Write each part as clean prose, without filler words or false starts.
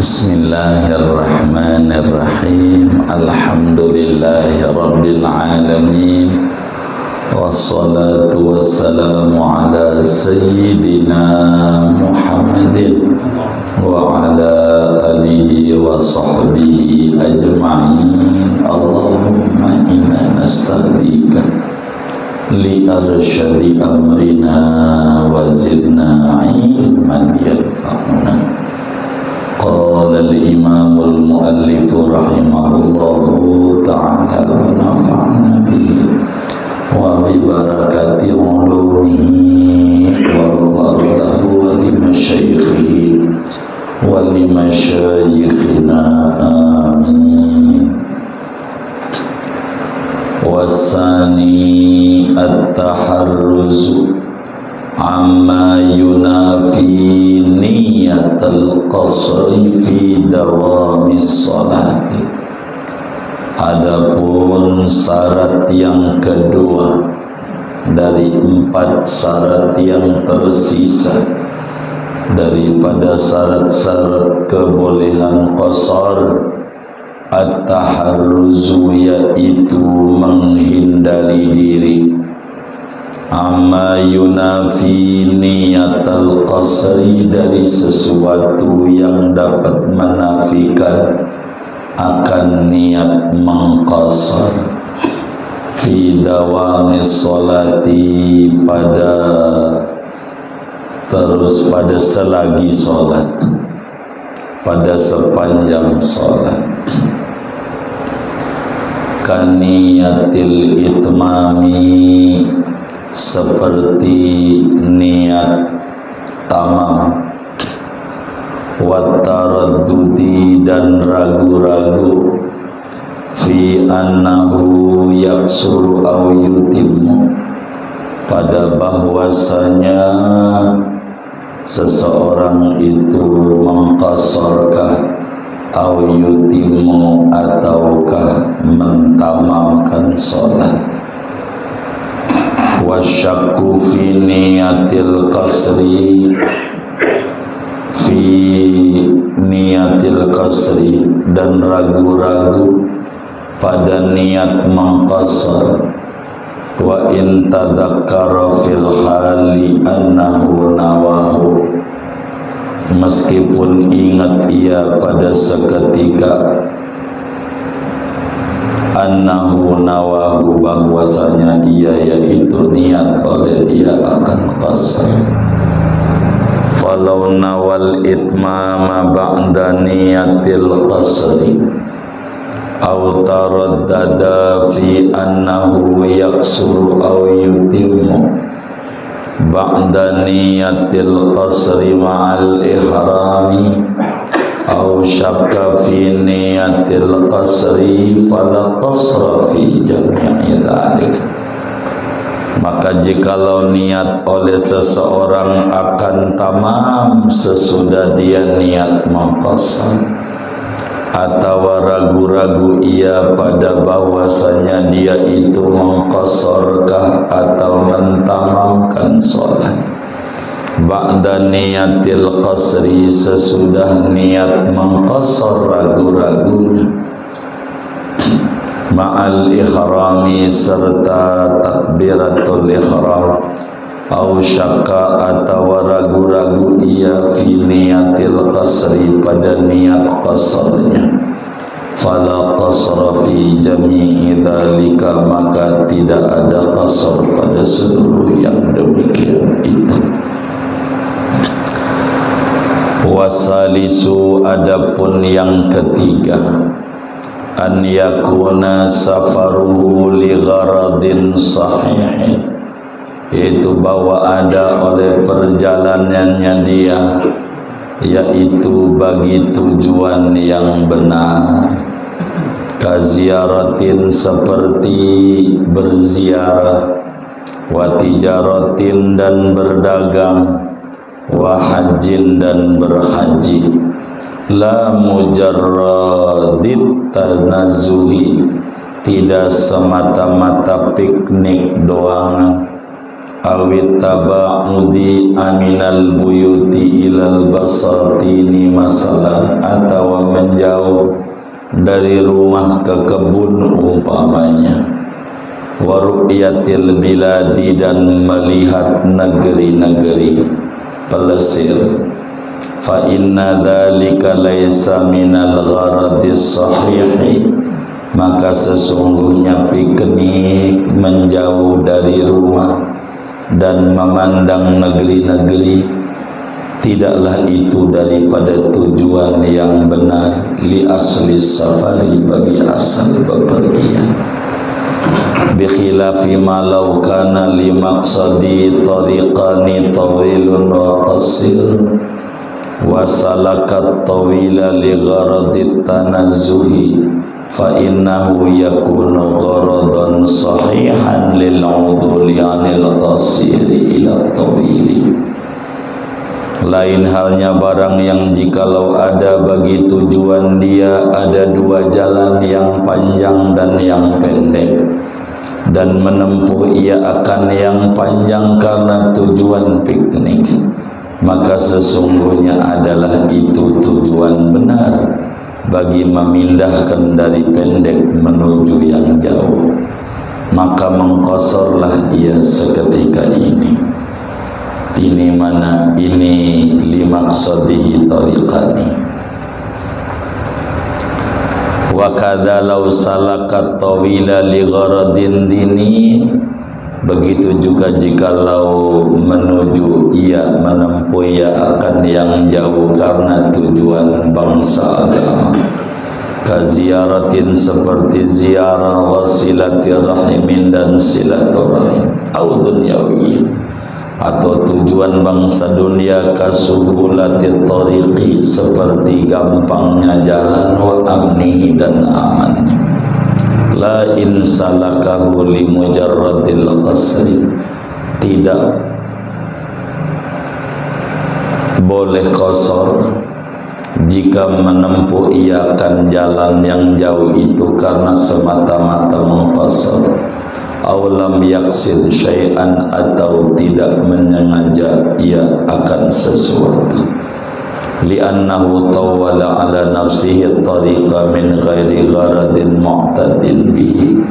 Bismillahirrahmanirrahim. Alhamdulillahi rabbil alamin. Wassalatu wassalamu ala sayyidina Muhammadin wa ala alihi wa sahbihi ajma'in. Allahumma inna nasta'dika li arsyadi amrina wa zidna ilman yanfa'una. Qala al-imamul muallif rahimahullahu ta'ala wa nafa'ana bihi wa bi barakati ulumihi wa lahu wa li masyaikhihi wa li masyaikhina amin. Wasani at-taharruzu amma yunafi niyatal qasri fi dawamis salati. Adapun syarat yang kedua dari 4 syarat yang tersisa daripada syarat-syarat kebolehan qasar, at-taharruzu yaitu menghindari diri amma yunafi niyatal qasri, dari sesuatu yang dapat menafikan akan niat mengqasar fi dawamis sholati, pada selagi sholat, pada sepanjang sholat. Kaniyatil itmami, seperti niat tamam, wattaraddudi, dan ragu-ragu, fi annahu yaksuru aw yutimmu, pada bahwasanya seseorang itu mengqasarkah, aw yutimmu, ataukah mentamamkan sholat. Wasyakku fi niyatil qasri, fi niyatil qasri, dan ragu-ragu pada niat mengqasar. Wa in tadzakkara fil hali annahu nawahu, meskipun ingat ia pada seketika annahu nawahu, bahwasanya ia yaitu niat oleh dia akan qasar. Falau nawal itmama ba'da niyatil qasri aw taraddada fi annahu yaksuru aw yutimmu ba'da niyatil qasri ma'al ihrami aw syakka fi niyatil qasri fala qasra fi jami'i dzalik. Maka jikalau niat oleh seseorang akan tamam sesudah dia niat mengqasar, atau ragu-ragu ia pada bahwasanya dia itu mengqasarkah atau mentamamkan sholat, ba'da niyatil qasri, sesudah niat mengqasar ragu-ragunya, ma'al ihrami, serta takbiratul ihram, au syakka, atau ragu-ragu ia fi niyatil qasri, pada niat qasarnya, fala qasra fi jami'i dzalika, maka tidak ada qasar pada seluruh yang demikian itu. Wasalisu, adapun yang ketiga, an yakuna safaruhu li gharadin sahih, yaitu bahwa ada oleh perjalanannya dia, yaitu bagi tujuan yang benar. Kaziaratin, seperti berziarah, wa tijaratin, dan berdagang, wa hajjin, dan berhaji. La mujarradit tanazzuhi, tidak semata-mata piknik doang, awit taba'udi aminal buyuti ilal basatini masalan, atau menjauh dari rumah ke kebun umpamanya, wa ru'yatil biladi dan melihat negeri-negeri pelesir, fa inna dzalika laisa minal gharadis sahihi, maka sesungguhnya piknik menjauh dari rumah dan memandang negeri-negeri tidaklah itu daripada tujuan yang benar, li asli safari, bagi asal bepergian. Bi khilafi ma law kana li maqsadi tariqani tawilun wa qasir wa salakat tawila li gharadit tanazzuhi, fa innahu yakunu gharadan sahihan lil uduli anil qasiri ila tawili. Lain halnya barang yang jikalau ada bagi tujuan dia ada dua jalan, yang panjang dan yang pendek, dan menempuh ia akan yang panjang karena tujuan piknik, maka sesungguhnya adalah itu tujuan benar bagi memindahkan dari pendek menuju yang jauh, maka mengqasarlah ia seketika ini. Ini mana? Ini limaksadihi tariqani. Wa kadza law salakat tawila li gharadin dini, begitu juga jikalau menuju ia menempuh ia akan yang jauh karena tujuan bangsa agama, kaziaratin seperti ziarah, wasilatirrahimin dan silaturahim, au dunyawi atau tujuan bangsa dunia, kasuhulatit tariqi seperti gampangnya jalan, wa amnihi dan amannya, la insalakahu li mujarradil qasri, tidak boleh qasar jika menempuh ia akan jalan yang jauh itu karena semata-mata mengqasar, aw lam yaqsid syai'an atau tidak menyengaja ia akan sesuatu, li'annahu tawwala ala nafsihi tariqa min ghairi gharadin mu'tadin bihi,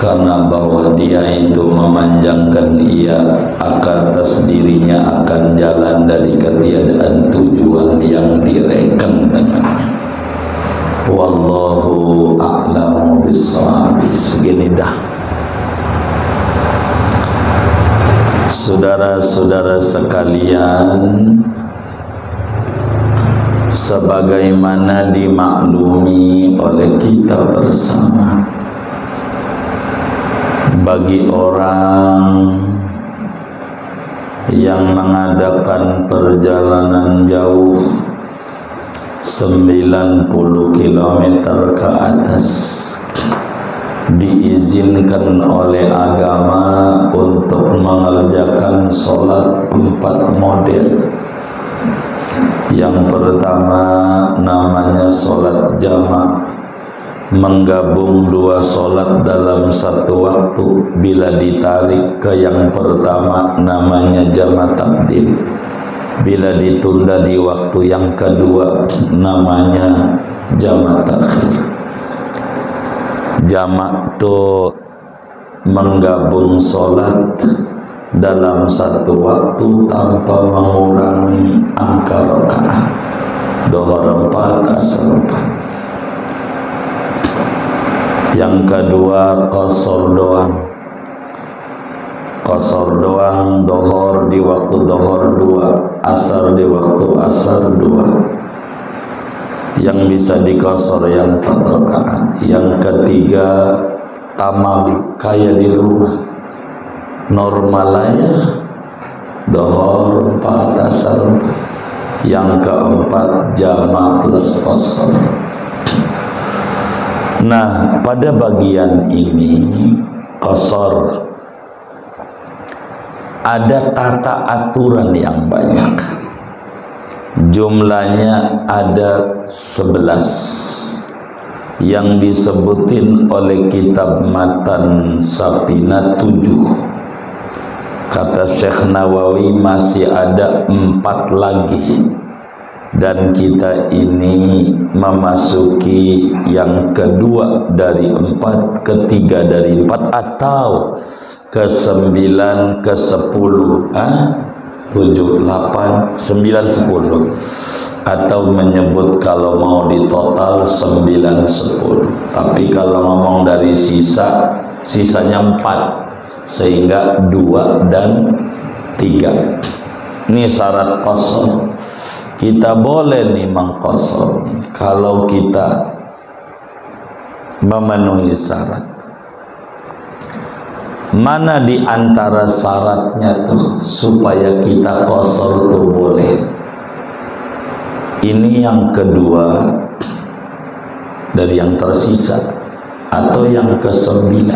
karena bahwa dia itu memanjangkan ia atas dirinya akan jalan dari ketiadaan tujuan yang direken dengannya. Wallahu a'lamu bissawab. Segini dah. Saudara-saudara sekalian, sebagaimana dimaklumi oleh kita bersama, bagi orang yang mengadakan perjalanan jauh 90 km ke atas, diizinkan oleh agama untuk mengerjakan sholat 4 model. Yang pertama namanya sholat jamak, menggabung 2 sholat dalam satu waktu. Bila ditarik ke yang pertama namanya jamak takdim, bila ditunda di waktu yang kedua namanya jamak takhir. Jamak itu menggabung sholat dalam satu waktu tanpa mengurangi angka rakaat. Dhuhr 4, asar 4. Yang kedua qasar doang. Qasar doang, dhuhr di waktu dhuhr 2, asar di waktu asar 2. Yang bisa dikosor yang 4 rakaat. Yang ketiga tamam, kayak di rumah normalnya dhuhr 4, asar 4. Yang keempat jamak plus kosor. Nah, pada bagian ini kosor ada tata aturan yang banyak. Jumlahnya ada 11 yang disebutin oleh kitab Matan Sapina 7. Kata Syekh Nawawi masih ada 4 lagi, dan kita ini memasuki yang kedua dari 4, ketiga dari 4, atau ke-9, ke-10, 7, 8, 9, 10, atau menyebut kalau mau di total 9, 10. Tapi kalau ngomong dari sisanya 4, sehingga 2 dan 3. Ini syarat qasar. Kita boleh nih mengqasar kalau kita memenuhi syarat. Mana di antara syaratnya tuh supaya kita qasar tuh boleh? Ini yang kedua dari yang tersisa atau yang ke-9.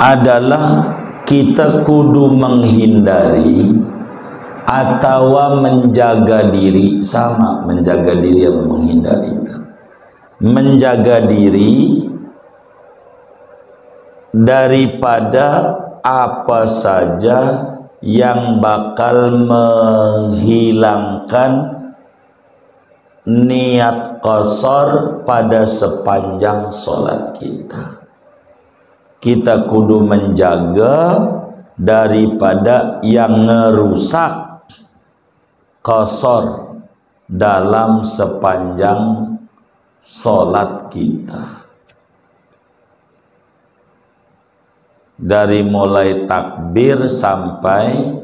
Adalah kita kudu menghindari atau menjaga diri. Sama, menjaga diri atau menghindari. Menjaga diri daripada apa saja yang bakal menghilangkan niat qasar pada sepanjang sholat kita. Kita kudu menjaga daripada yang ngerusak qasar dalam sepanjang sholat kita. Dari mulai takbir sampai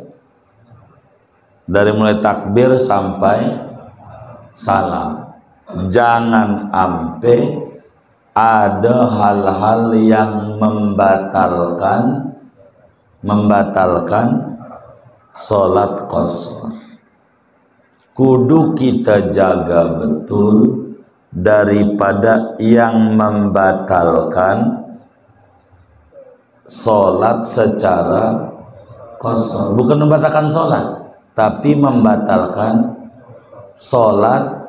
salam. Jangan ampe ada hal-hal yang membatalkan sholat qasar. Kudu kita jaga betul daripada yang membatalkan sholat secara qasar. Bukan membatalkan sholat, tapi membatalkan sholat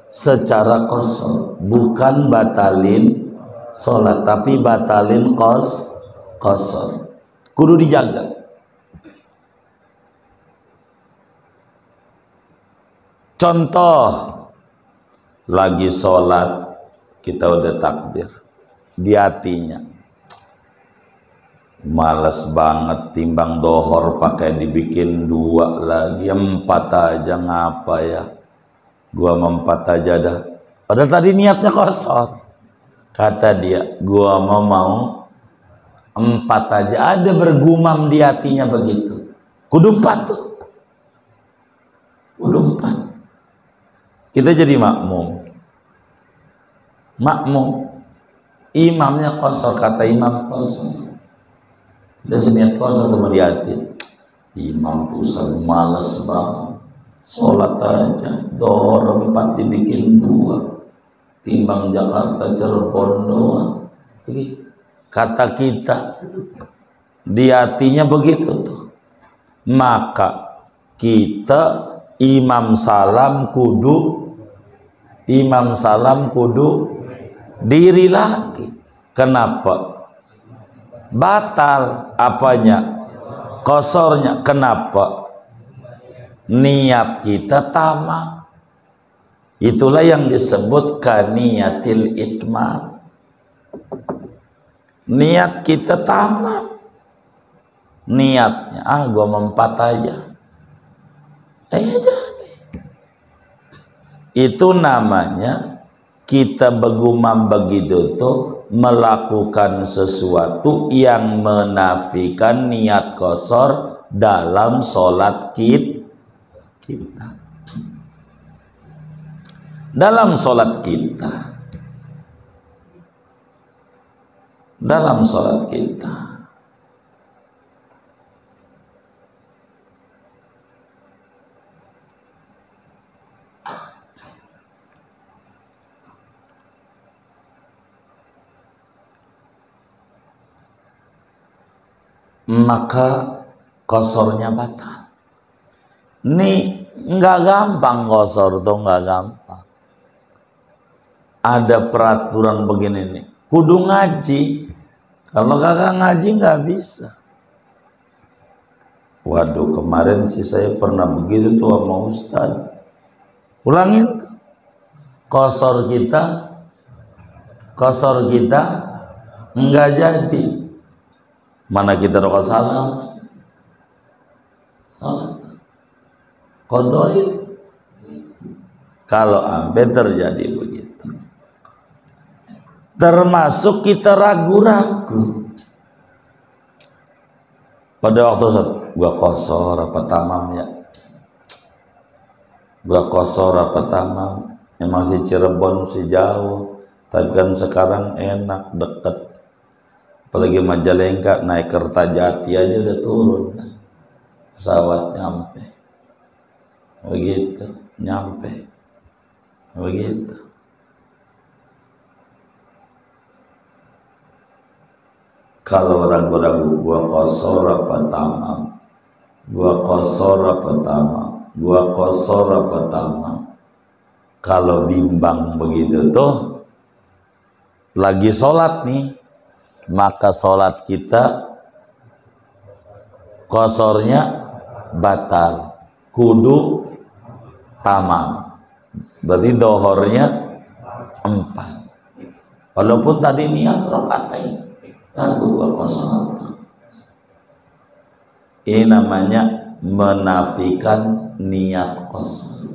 secara qasar. Bukan batalin sholat, tapi batalin qasar. Kudu dijaga. Contoh, lagi sholat kita udah takbir, di hatinya males banget, timbang dohor pakai dibikin 2 lagi, 4 aja ngapa ya, gua 4 aja dah. Padahal tadi niatnya qasar. Kata dia, gua mau 4 aja. Ada bergumam di hatinya begitu. Kudu 4 tuh. Kudu 4. Kita jadi makmum. Imamnya qasar, kata imam qasar. Kita seniat qasar sama di hati. Imam pusat males banget. Sholat aja, dohor 4 dibikin 2. Timbang Jakarta Cirebon doang. Kata kita di hatinya begitu tuh. Maka kita imam salam kudu diri lagi. Kenapa? Batal apanya? Qasornya. Kenapa? Niat kita tamak. Itulah yang disebut kaniyatil itmam. Niat kita tamak. Niatnya, gua 4 aja. Jadi. Itu namanya kita bergumam begitu tuh, melakukan sesuatu yang menafikan niat qasar dalam sholat kita. Dalam sholat kita, maka qasornya batal. Nih nggak gampang qasar tuh, nggak gampang. Ada peraturan begini nih, kudu ngaji. Kalau kagak ngaji nggak bisa. Waduh, kemarin sih saya pernah begitu tuh sama Ustaz. Ulangin tuh. Kosor kita enggak jadi. Mana kita rokok salam? Salat. Kodoin. Kalau sampai terjadi begitu. Termasuk kita ragu-ragu. Pada waktu gua kosor apa tamam ya? Gua kosor apa tamam? Memang si Cirebon si jauh, tapi kan sekarang enak deket. Apalagi Majalengka naik Kertajati aja udah turun, pesawat nyampe, begitu nyampe, begitu. Kalau ragu-ragu gua kosor apa tamam, gua kosor apa tamam, gua kosor apa tamam. Kalau bimbang begitu tuh, lagi sholat nih, maka sholat kita kosornya batal, kudu tamam. Berarti dohornya 4. Walaupun tadi niat rokaatain, lalu gua kosor. Ini namanya menafikan niat kosor.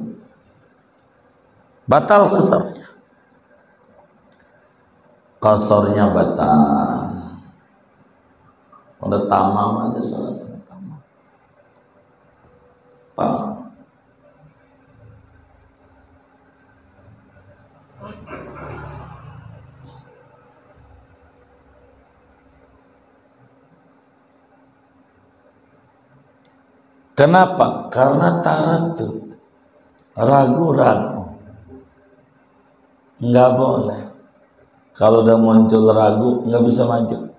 Batal kosornya. Kosornya batal. Udah tamam aja sholatnya tamam. Paham? Kenapa? Karena taratub, ragu-ragu. Nggak boleh. Kalau udah muncul ragu, nggak bisa maju.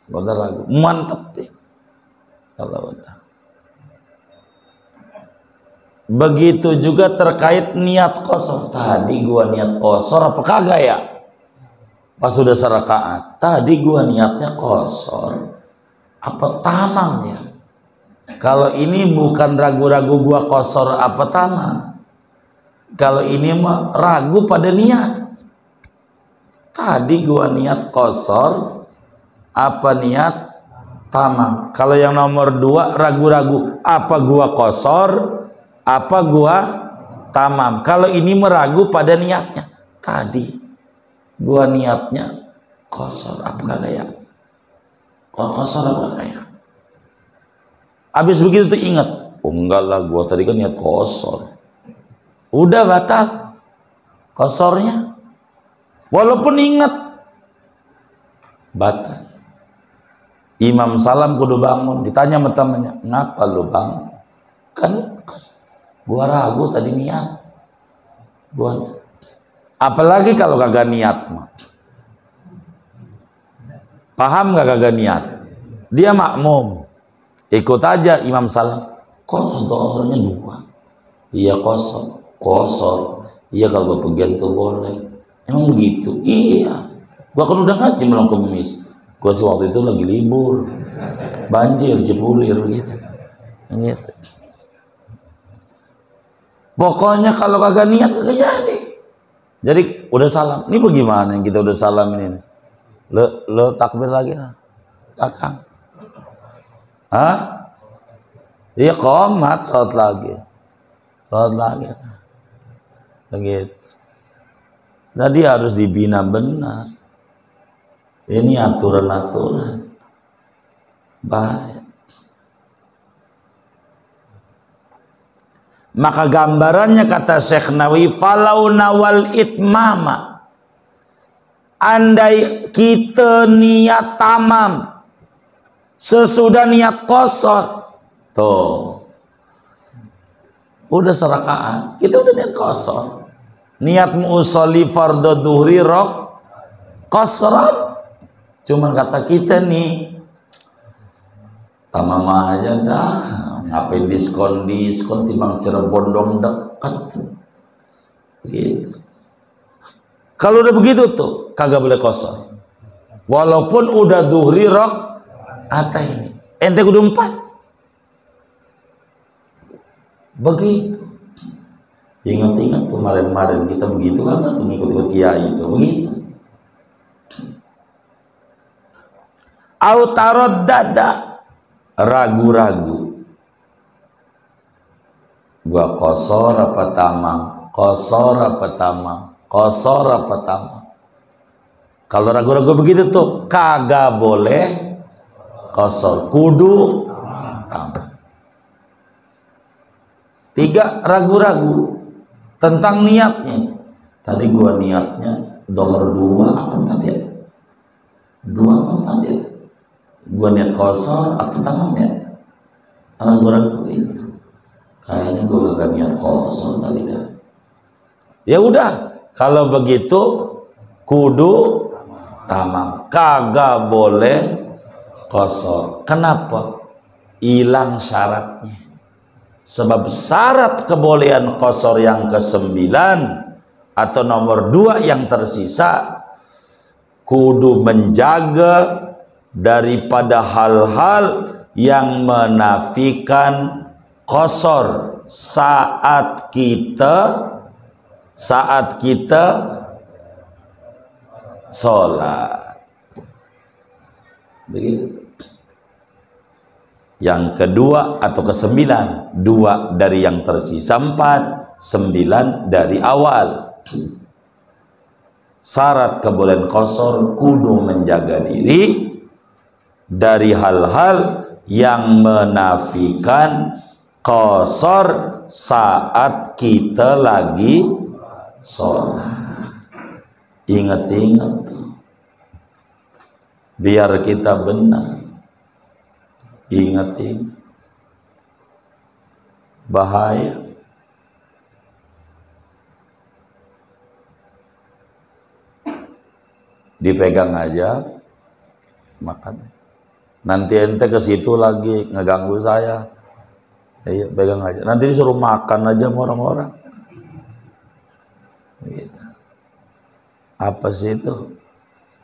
Udah ragu, mantep deh. Kalau udah. Begitu juga terkait niat kosor. Tadi gua niat kosor apa kagak ya? Pas sudah serakaat, tadi gua niatnya kosor apa tamam ya? Kalau ini bukan ragu-ragu gua kosor apa tamam. Kalau ini mah ragu pada niat. Tadi gua niat kosor apa niat tamam. Kalau yang nomor 2 ragu-ragu apa gua kosor apa gua tamam. Kalau ini meragu pada niatnya. Tadi gua niatnya kosor apa kagak ya? Kosor apa kagak ya? Habis begitu tuh ingat, oh enggak lah, gua tadi kan niat kosor. Udah batal kosornya. Walaupun ingat, batal. Imam salam kudu bangun, ditanya sama temannya, kenapa lu bangun? Kan gua ragu tadi niat. Gua apalagi kalau kagak niat mah. Paham gak kagak niat? Dia makmum. Ikut aja imam salam. Kosor dohornya 2. Iya kosor. Kosor. Iya kalau bagian tuh boleh. Emang begitu? Iya. Gua kan udah ngaji malam Kamis. Gua sih waktu itu lagi libur. Banjir, jebulir gitu. Gitu. Pokoknya kalau kagak niat kagak jadi. Jadi udah salam. Ini bagaimana yang kita udah salam ini? Lo takbir lagi lah. Akang. Hah? Iya qomat salat lagi. Salat lagi. Begitu. Tadi harus dibina benar. Ini aturan-aturan. Baik. Maka gambarannya kata Syekh Nawawi, falau nawal itmama, andai kita niat tamam sesudah niat kosor, tuh udah serakaat, kita udah niat kosor, niat musolli fardhu duhri rok kosran, cuman kata kita nih tamam aja dah, ngapain diskon timbang Cirebon dong dekat gitu. Kalau udah begitu tuh kagak boleh qasar. Walaupun udah zuhri rakaat ini. Ente kudu 4. Begitu. Ingat-ingat kemarin-kemarin kita begitu kan tuh ngikut-ngikut kiai itu begitu. Autaraddada, ragu-ragu. Gua qasar apa tamam? Qasar apa tamam? Qasar apa tamam? Kalau ragu-ragu begitu tuh kagak boleh qasar, kudu tamam. 3, ragu-ragu tentang niatnya. Tadi gua niatnya dhuhr 2 atau 4 ya? 2 atau 4 ya? Gua niat qasar atau tamam ya? Ragu-ragu itu. Kayaknya gua gak niat qasar tadi dah. Ya udah, kalau begitu kudu tamam, kagak boleh qasar. Kenapa? Hilang syaratnya. Sebab syarat kebolehan qasar yang ke-9 atau nomor 2 yang tersisa kudu menjaga daripada hal-hal yang menafikan qasar saat kita sholat. Begitu. Yang kedua atau ke-9, 2 dari yang tersisa 4, 9 dari awal. Syarat kebolehan qasar kudu menjaga diri dari hal-hal yang menafikan qasar saat kita lagi sholat. Ingat-ingat biar kita benar. Ingat-ingat, bahaya. Dipegang aja makan. Nanti ente ke situ lagi ngeganggu saya. Iya, pegang aja. Nanti disuruh makan aja sama orang-orang. Gitu. Apa sih itu?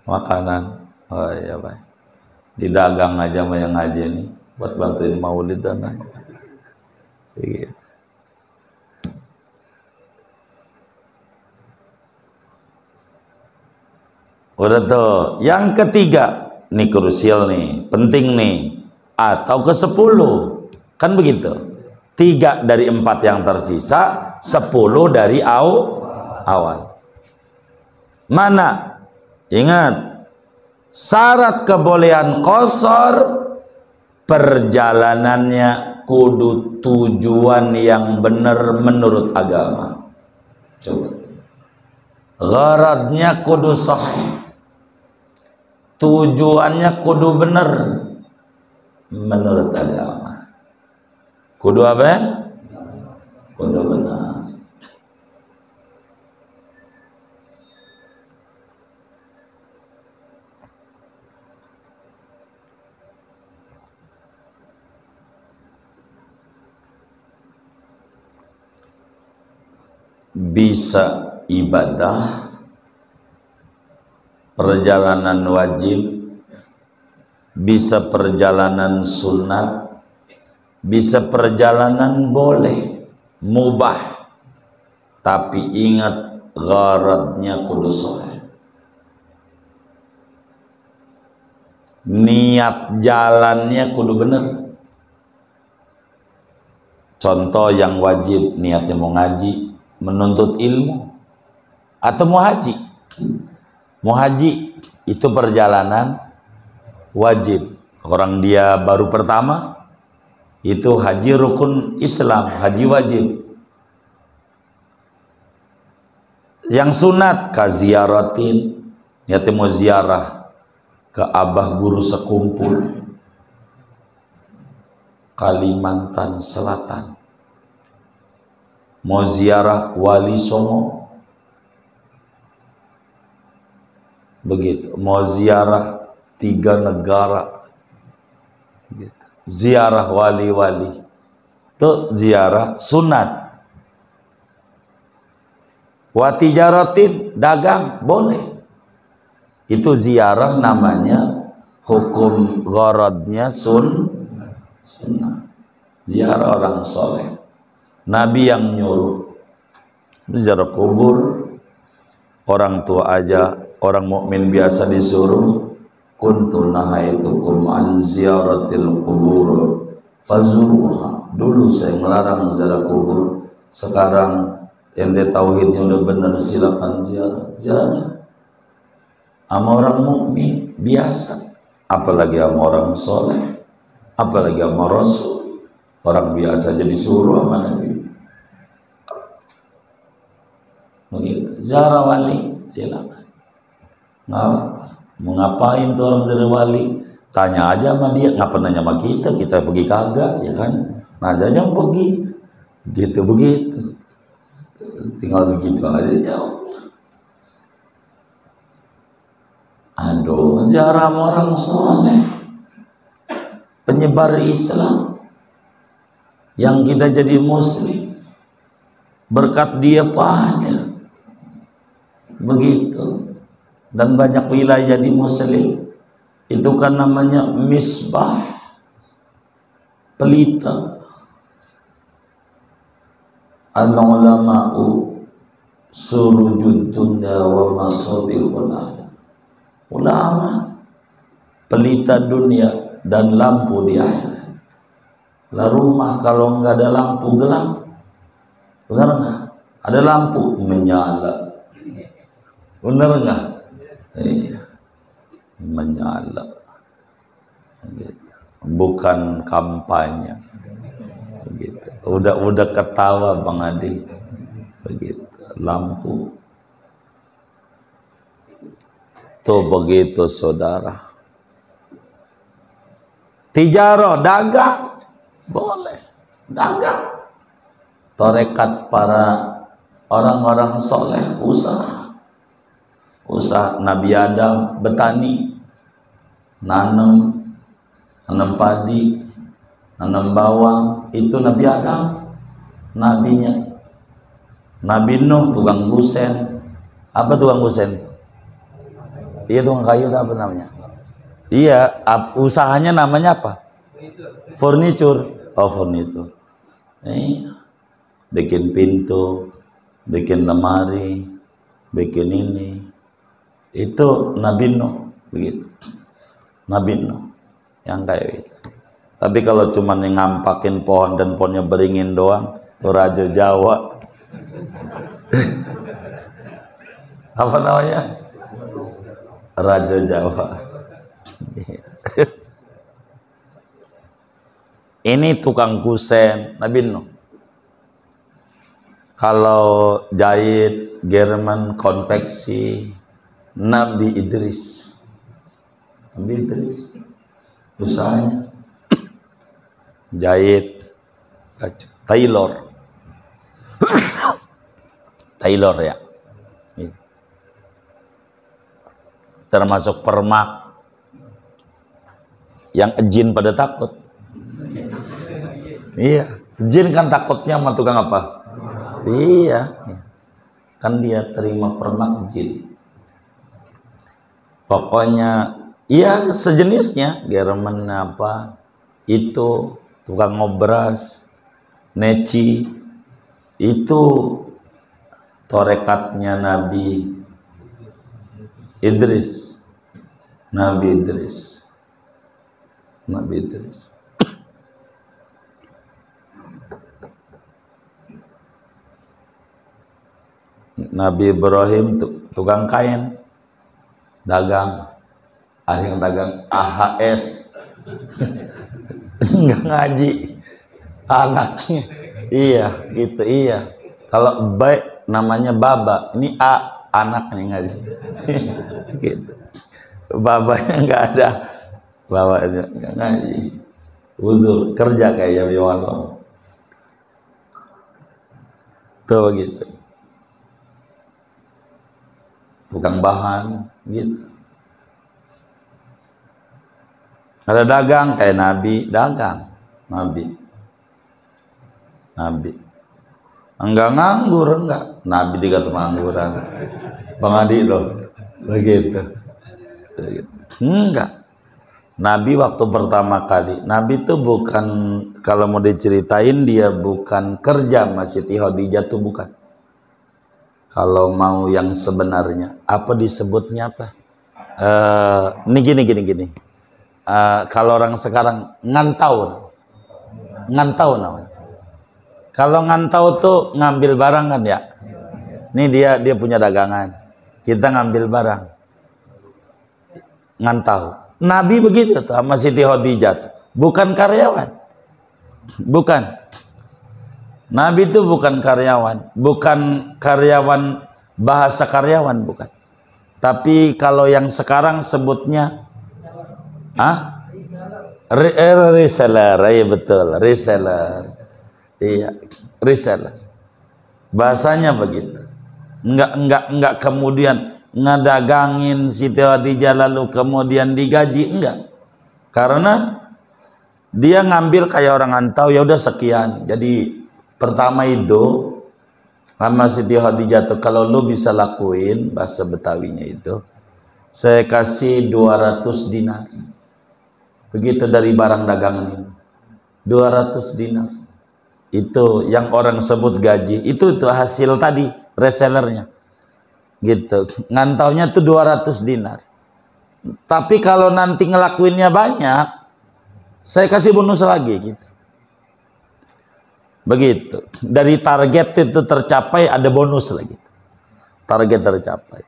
Makanan. Oh iya, baik. Didagang aja sama yang ngaji nih buat bantuin maulid dan lain. Gitu. Udah tuh. Yang ketiga, nih krusial nih, penting nih. Atau ke-10. Kan begitu. 3 dari 4 yang tersisa, 10 dari awal. Mana? Ingat, syarat kebolehan qasar perjalanannya kudu tujuan yang benar menurut agama. Coba. Gharadnya kudu sahih. Tujuannya kudu benar menurut agama. Kudu apa? Kudu benar. Bisa ibadah, perjalanan wajib, bisa perjalanan sunat, bisa perjalanan boleh, mubah, tapi ingat gharadnya kudu sahih. Niat jalannya kudu bener. Contoh yang wajib, niatnya mau ngaji, menuntut ilmu, atau mau haji. Mau haji itu perjalanan wajib. Orang dia baru pertama, itu haji rukun Islam, haji wajib. Yang sunat kaziaratin, niatnya mau ziarah ke abah guru sekumpul Kalimantan Selatan, mau ziarah wali songo, begitu, mau ziarah 3 negara, gitu. Ziarah wali-wali itu ziarah sunat. Wa tijaratin, dagang boleh. Itu ziarah namanya, hukum gharadnya sunnah. Ziarah orang soleh. Nabi yang nyuruh. Ziarah kubur, orang tua aja, orang mukmin biasa disuruh. Kuntu nahaitukum an ziyaratil kubur fazuruha. Dulu saya melarang ziarah kubur. Sekarang yang dia tauhidnya udah benar, silakan ziarah. Sama orang mukmin biasa, apalagi sama orang soleh, apalagi sama Rasul. Orang biasa jadi suruh sama Nabi. Begitu. Ziarah wali, silakan. Nggak apa-apa. Mau ngapain tuh orang dari wali? Tanya aja sama dia. Nggak pernah sama kita pergi kagak, ya kan? Nanya aja pergi. Gitu begitu. Tinggal begitu aja jawabnya. Aduh, ziarah orang soleh, penyebar Islam, yang kita jadi muslim berkat dia pada begitu. Dan banyak wilayah di muslim itu kan namanya misbah, pelita. Al-ulama'u surujud dunya wa masabihul akhirah. Ulama pelita dunia dan lampu di akhirat. Lah rumah kalau nggak ada lampu gelap, benar nggak? Ada lampu menyala, benar nggak? Iya, menyala. Bukan kampanye. Begitu. Udah ketawa Bang Adi. Begitu. Lampu. Tuh begitu saudara. Tijaro, dagang boleh, dagang. Torekat para orang-orang soleh, usaha Nabi Adam bertani, nanam padi, nanam bawang. Itu Nabi Adam, nabinya. Nabi Nuh tukang gusen. Apa tukang gusen? Iya, tukang kayu, apa namanya? Iya, usahanya namanya apa? Furniture. Oh, furniture. Bikin pintu, bikin lemari, bikin ini. Itu Nabi Nuh, begitu. Nabi Nuh yang kayak itu. Tapi kalau cuma ngampakin pohon dan pohonnya beringin doang, itu Raja Jawa. Apa namanya? Raja Jawa. Ini tukang kusen, Nabi Nuh. Kalau jahit, German, konveksi, Nabi Idris. Nabi Idris usahanya jahit, tailor. Tailor ya. Termasuk permak yang jin pada takut. Iya, jin kan takutnya sama tukang apa? Iya, kan dia terima permak jin. Pokoknya iya sejenisnya, German apa itu, tukang ngobras, neci, itu torekatnya Nabi Idris. Nabi Idris. Nabi Ibrahim tukang kain, dagang, akhirnya dagang AHS. Nggak ngaji anaknya. Iya gitu, iya. Kalau baik namanya Baba, ini A, anak nih ngaji. Gitu. Babanya nggak ada, bapaknya nggak ngaji. Uzur, kerja kayak Yawallah. Tuh begitu. Tukang bahan gitu. Ada dagang kayak Nabi, dagang Nabi. Enggak nganggur, enggak. Nabi dikata pengangguran. Bang Adi loh, begitu. Enggak. Nabi waktu pertama kali, Nabi itu bukan, kalau mau diceritain dia bukan kerja sama Siti Khadijah tuh bukan. Kalau mau yang sebenarnya, apa disebutnya apa? Ini gini. Kalau orang sekarang ngantau namanya. Kalau ngantau tuh ngambil barang kan ya. Ini dia punya dagangan, kita ngambil barang, ngantau. Nabi begitu tuh sama Siti Khadijah tuh. Bukan karyawan, bukan. Nabi itu bukan karyawan bahasa karyawan bukan. Tapi kalau yang sekarang sebutnya reseller, ya betul, reseller. Iya, reseller. Bahasanya begitu. Enggak kemudian ngedagangin Siti Khadijah lalu kemudian digaji, enggak. Karena dia ngambil kayak orang ngantau, ya udah sekian. Jadi pertama itu sama Siti Khadijah tuh, kalau lu bisa lakuin, bahasa Betawinya itu, saya kasih 200 dinar. Begitu dari barang dagangan ini. 200 dinar. Itu yang orang sebut gaji. Itu hasil tadi resellernya. Gitu. Ngantaunya tuh 200 dinar. Tapi kalau nanti ngelakuinnya banyak, saya kasih bonus lagi gitu. Begitu. Dari target itu tercapai ada bonus lagi. Target tercapai.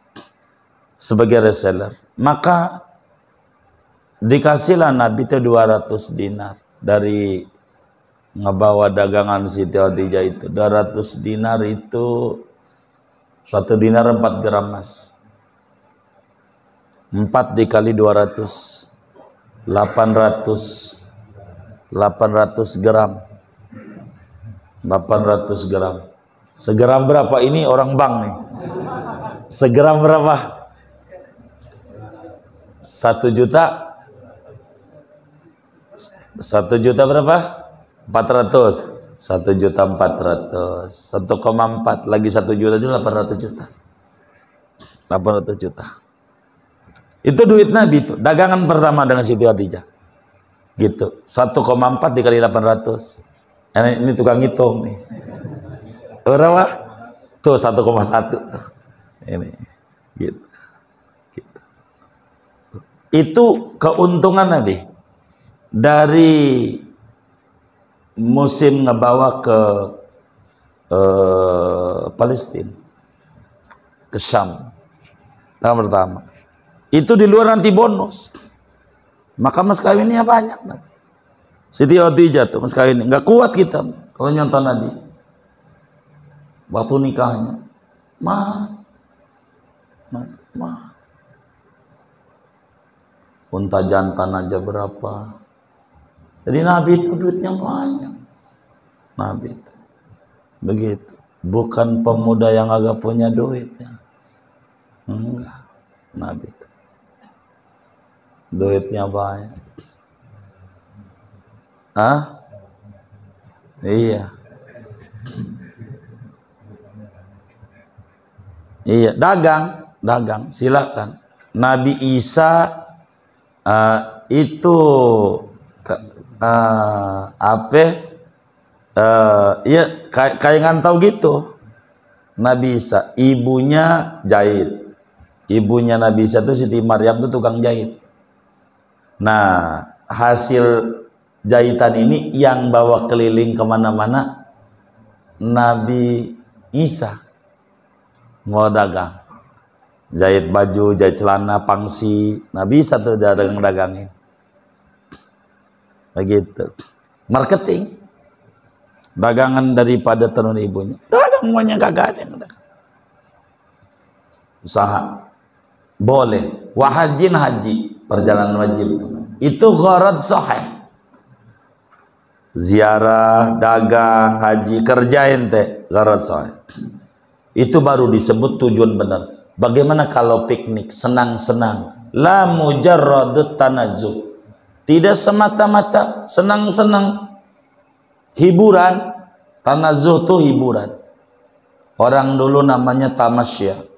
Sebagai reseller. Maka dikasihlah Nabi itu 200 dinar dari ngebawa dagangan Siti Khadijah itu. 200 dinar itu 1 dinar 4 gram emas. 4 dikali 200 800 gram. 800 gram. Segram berapa? Ini orang bank nih. Segram berapa? 1 juta. 1 juta berapa? 400. 1 juta 400. 1,4 lagi 1 juta itu 800 juta. 800 juta. Itu duit Nabi itu. Dagangan pertama dengan Siti Khadijah. Gitu. 1,4 dikali 800. Ini tukang hitung nih. Berapa? Tuh 1,1 tuh. Ini. Gitu. Gitu. Itu keuntungan Nabi. Dari musim ngebawa ke Palestina, ke Syam. Tahun pertama. Itu di luar nanti bonus. Maka mas kawinnya banyak Nabi. Siti Khadijah tuh mas kawin nggak kuat kita kalau nyonton Nabi. Waktu nikahnya, mah. Unta jantan aja berapa? Jadi Nabi itu duitnya banyak. Nabi itu begitu. Bukan pemuda yang agak punya duit ya. Enggak. Nabi itu duitnya banyak. Iya. Iya, dagang, silakan. Nabi Isa itu ya kayak ngantau gitu. Nabi Isa, ibunya jahit. Ibunya Nabi Isa itu Siti Maryam itu tukang jahit. Nah, hasil jahitan ini yang bawa keliling kemana-mana Nabi Isa. Mau dagang, jahit baju, jahit celana, pangsi. Nabi Isa tuh dagang-dagangin. Begitu. Marketing. Dagangan daripada tenun ibunya. Dagang semuanya kagak ada yang dagang. Usaha. Boleh. Wahajin haji. Perjalanan wajib. Itu gharad sahih. Ziarah, dagang, haji, kerjain teh. Gharad sahih. Itu baru disebut tujuan benar. Bagaimana kalau piknik, senang-senang? La mujarradut tanazzuh. Tidak semata-mata senang-senang. Hiburan. Tanazzuh itu hiburan. Orang dulu namanya tamasya,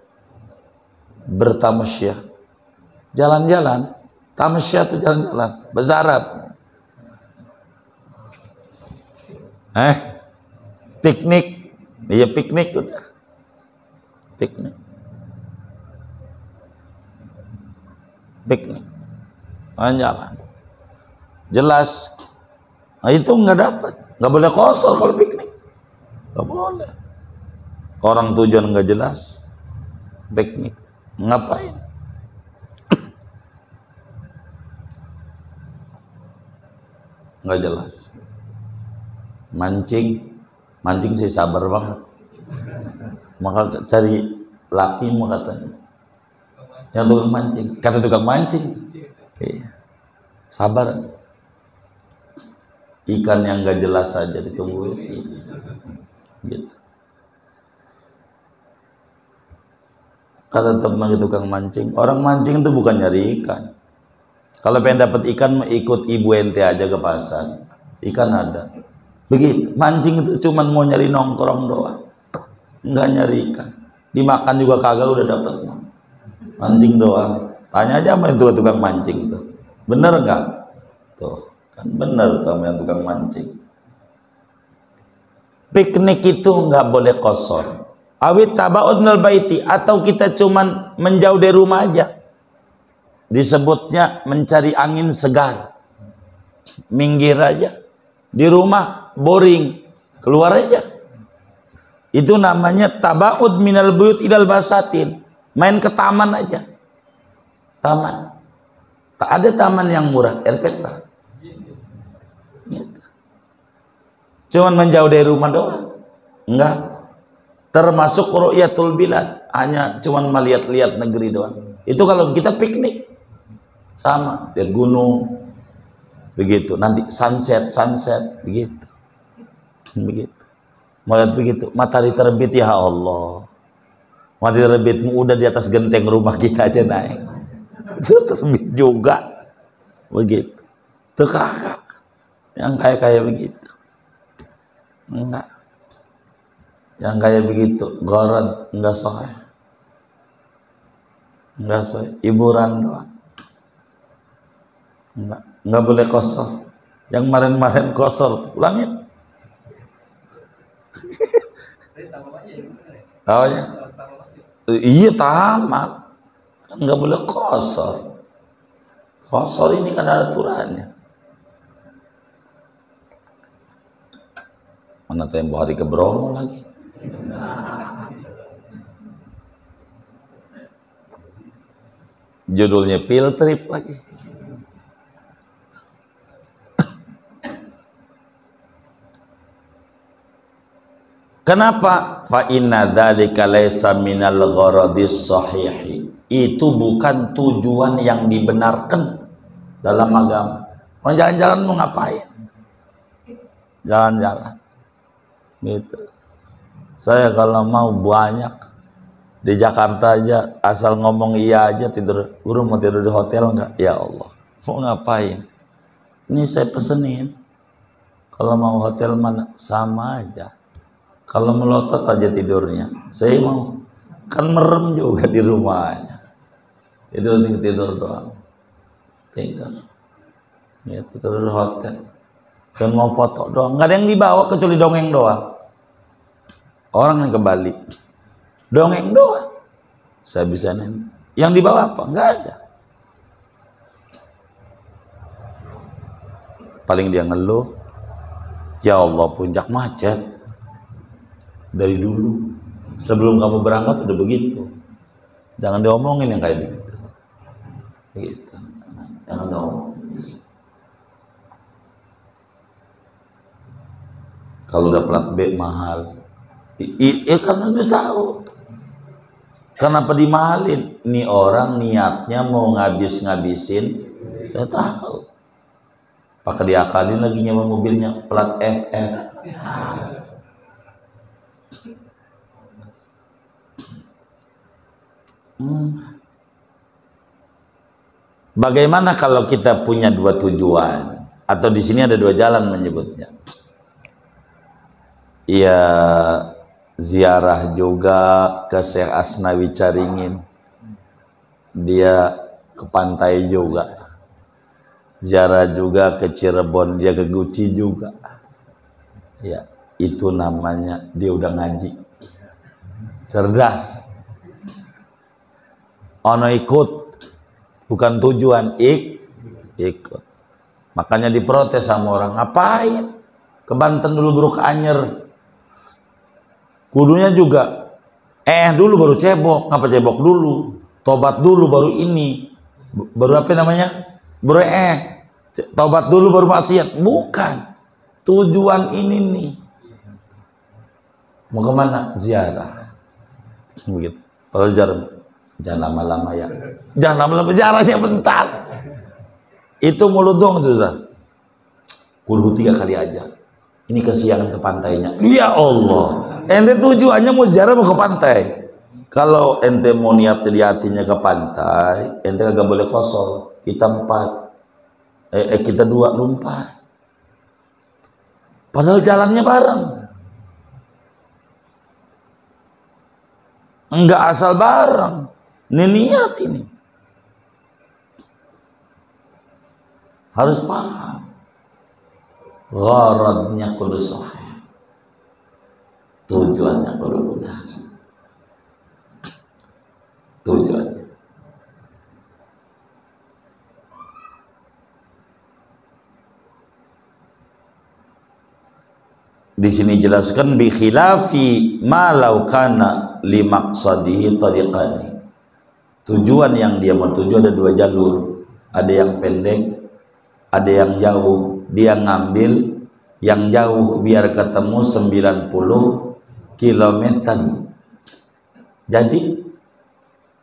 bertamasya, jalan-jalan. Tamasya itu jalan-jalan, bahasa Arab. Piknik, iya piknik udah, piknik, jalan, jelas. Nah, itu nggak boleh kosor kalau piknik, nggak boleh. Orang tujuan nggak jelas, piknik, ngapain? Nggak jelas. Mancing sih sabar banget. Maka cari laki mau katanya, yang tukang mancing, kata tukang mancing, iya. Sabar. Ikan yang nggak jelas saja ditungguin, gitu. Kata teman tukang mancing, orang mancing itu bukan nyari ikan. Kalau pengen dapat ikan, ikut ibu ente aja ke pasar, ikan ada. Begitu, mancing itu cuman mau nyari nongkrong doang, nggak nyari ikan. Dimakan juga kagak udah dapat. Mancing doang. Tanya aja sama itu tukang mancing tuh, bener nggak? Tuh kan bener kamu yang tukang mancing. Piknik itu nggak boleh kosor. Awit tabaud minal baiti, atau kita cuman menjauh dari rumah aja. Disebutnya mencari angin segar, minggir aja. Di rumah boring, keluar aja. Itu namanya tabaud minal buyut idal basatin. Main ke taman aja. Taman. Tak ada taman yang murah, RPK. Gitu. Cuman menjauh dari rumah doang. Enggak. Termasuk ru'yatul bilad, hanya cuman melihat-lihat negeri doang. Itu kalau kita piknik. Sama, lihat gunung. Begitu, nanti sunset begitu. Begitu. Melihat begitu, matahari terbit, ya Allah. Matahari terbitmu udah di atas genteng rumah kita aja naik. Itu terbit juga. Begitu. Itu kakak yang kayak begitu. Enggak. Yang kayak begitu, gharad, enggak sahih. Enggak sahih, hiburan doang. Enggak boleh kosor. Yang kemarin kosor, ulangin. Taunya? Iya tamat. Enggak boleh kosor. Kosor ini kan ada aturannya. Mana tempo hari ke Bromo lagi. Judulnya field trip lagi. Kenapa? Fa inna dzalika laisa minal gharadis sahihi. Itu bukan tujuan yang dibenarkan dalam agama. Mau jalan-jalan mau ngapain? Jalan-jalan. Gitu. Saya kalau mau banyak di Jakarta aja, asal ngomong iya aja tidur. Guru mau tidur di hotel enggak? Ya Allah, mau ngapain? Ini saya pesenin. Kalau mau hotel mana sama aja. Kalau melotot aja tidurnya, saya mau kan merem juga di rumahnya. Tidur doang. Tidur. Ya, tidur di hotel. Cuma mau foto doang. Nggak ada yang dibawa kecuali dongeng doang. Orang yang ke Bali, dongeng doang. Saya bisa nih. Yang dibawa apa? Nggak ada. Paling dia ngeluh, ya Allah puncak macet. Dari dulu sebelum kamu berangkat udah begitu. Jangan diomongin yang kayak begitu. Begitu. Jangan diomongin. Kalau udah plat B mahal, karena dia tahu. Kenapa dimahalin? Ini orang niatnya mau ngabisin, dia tahu. Pakai diakalin lagi nyewa mobilnya plat FF. Bagaimana kalau kita punya dua tujuan, atau di sini ada dua jalan menyebutnya? Ya, ziarah juga ke Syekh Asnawi Caringin, dia ke pantai juga. Ziarah juga ke Cirebon, dia ke Guci juga. Ya, itu namanya dia udah ngaji, cerdas. Ono ikut, bukan tujuan, ikut. Makanya diprotes sama orang, ngapain ke Banten dulu baru ke Anyer, kudunya juga dulu baru cebok. Ngapa cebok dulu, tobat dulu baru ini, baru apa namanya, baru tobat dulu baru maksiat. Bukan, tujuan ini nih mau kemana, ziarah begitu. Kalau ziarah jangan lama-lama ya, jangan lama-lama, jaraknya bentar. Itu mulut dong tuh, kudu 3 kali aja. Ini kesiangan ke pantainya. Ya Allah, ente tujuannya mau ziarah mau ke pantai. Kalau ente mau niat di hatinya ke pantai, ente kagak boleh kosong. Kita 4, kita 2, lu 4. Padahal jalannya bareng. Enggak asal bareng. Ini niat ini. Harus paham. Gharadnya kudu sahih. Tujuannya kudu benar. Tujuannya. Di sini jelaskan bi khilafi ma law kana li maqsadihi tariqani. Tujuan yang dia mau tuju ada 2 jalur, ada yang pendek, ada yang jauh. Dia ngambil yang jauh biar ketemu 90 km. Jadi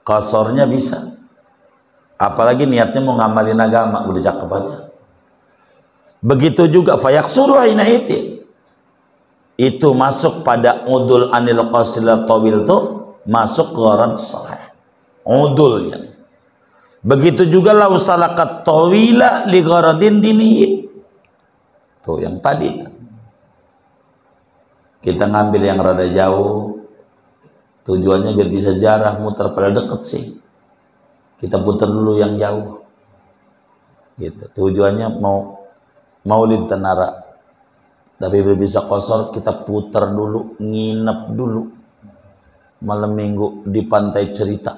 qasornya bisa. Apalagi niatnya mau ngamalin agama, udah cakep aja. Begitu juga fayaksuru aina itu masuk pada udul anil qasil tawil, tuh masuk gharad sahih udulnya. Begitu juga lau salakat tawila li gharadin dini, tuh yang tadi kita ngambil yang rada jauh, tujuannya biar bisa ziarah, muter pada deket sih, kita putar dulu yang jauh gitu. Tujuannya mau maulid tenara, tapi bisa kosor, kita putar dulu, nginep dulu malam minggu di pantai cerita.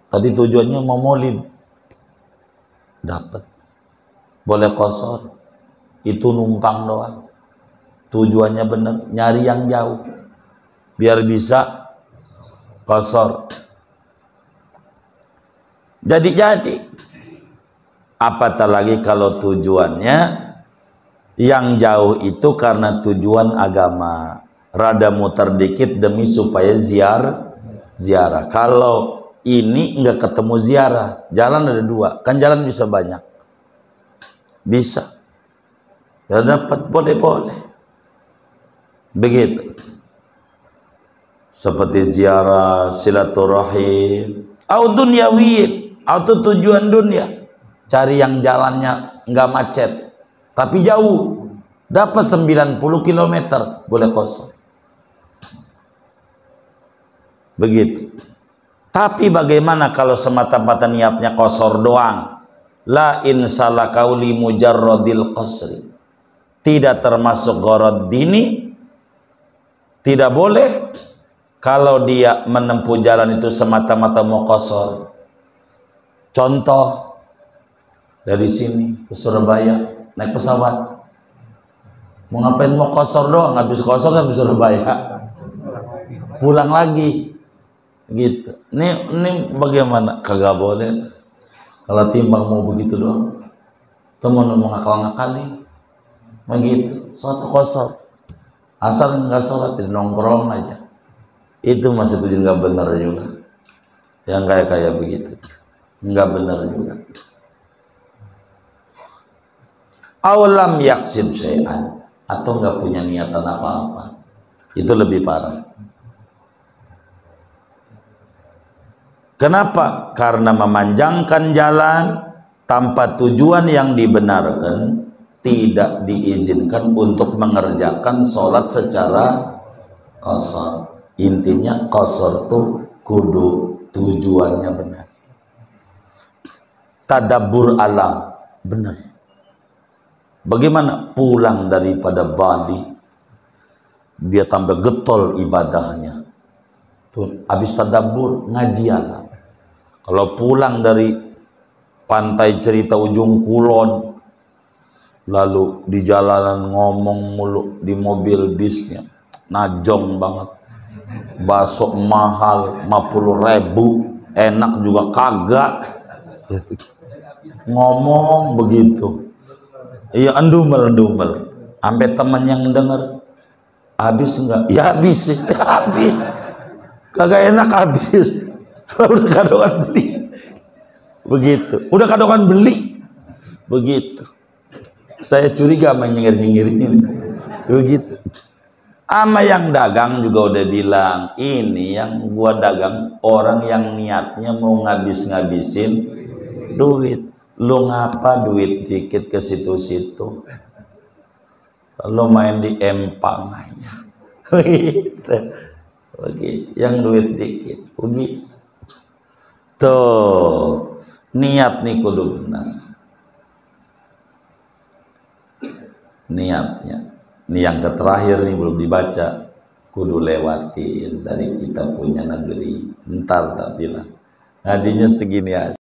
Tadi tujuannya mau maulid, dapat, boleh kosor, itu numpang doang. Tujuannya benar, nyari yang jauh biar bisa kosor. Jadi apatah lagi kalau tujuannya yang jauh itu karena tujuan agama, rada muter dikit demi supaya ziarah. Kalau ini enggak ketemu ziarah, jalan ada 2, kan jalan bisa banyak, bisa ya, dapat, boleh begitu. Seperti ziarah silaturahim au dunyawiyyin, atau tujuan dunia, cari yang jalannya enggak macet tapi jauh, dapat 90 km, boleh kosong begitu. Tapi bagaimana kalau semata-mata niatnya kosor doang? La insala kauli mujarradil qasri, tidak termasuk gharad dini, tidak boleh kalau dia menempuh jalan itu semata-mata mau kosor. Contoh, dari sini ke Surabaya naik pesawat, mau ngapain, mau kosor doang, habis kosor kan di Surabaya, pulang lagi gitu. Ini bagaimana? Kagak boleh kalau timbang mau begitu doang. Temen mau ngakal-ngakalin begitu, sholat kosor, asal nggak sholat di nongkrong aja, itu masih tujuan nggak benar juga. Yang kayak begitu nggak benar juga. Awalam yaksid syai'an, atau nggak punya niatan apa-apa, itu lebih parah. Kenapa? Karena memanjangkan jalan tanpa tujuan yang dibenarkan tidak diizinkan untuk mengerjakan sholat secara qasar. Intinya qasar tuh kudu tujuannya benar. Tadabbur alam benar. Bagaimana pulang daripada Bali dia tambah getol ibadahnya. Tuh habis tadabbur ngaji alam. Kalau pulang dari pantai cerita ujung kulon lalu di jalanan ngomong mulu di mobil bisnya najong banget, bakso mahal 50.000 enak juga kagak, ngomong begitu, iya endumel sampai teman yang denger habis enggak, ya habis habis, kagak enak habis. Udah kadongan beli begitu, udah kadongan beli begitu. Saya curiga sama nyengir-nyengir ini begitu. Ama yang dagang juga udah bilang, ini yang gua dagang orang yang niatnya mau ngabis-ngabisin duit. Lu ngapa duit dikit ke situ-situ? Lu main di empang aja. Begitu. Begitu. Yang duit dikit. Begitu. Tuh, niat nih kudu benar. Niatnya. Ini yang terakhir nih belum dibaca, kudu lewatin dari kita punya negeri. Ntar tak bilang. Hadinya segini aja.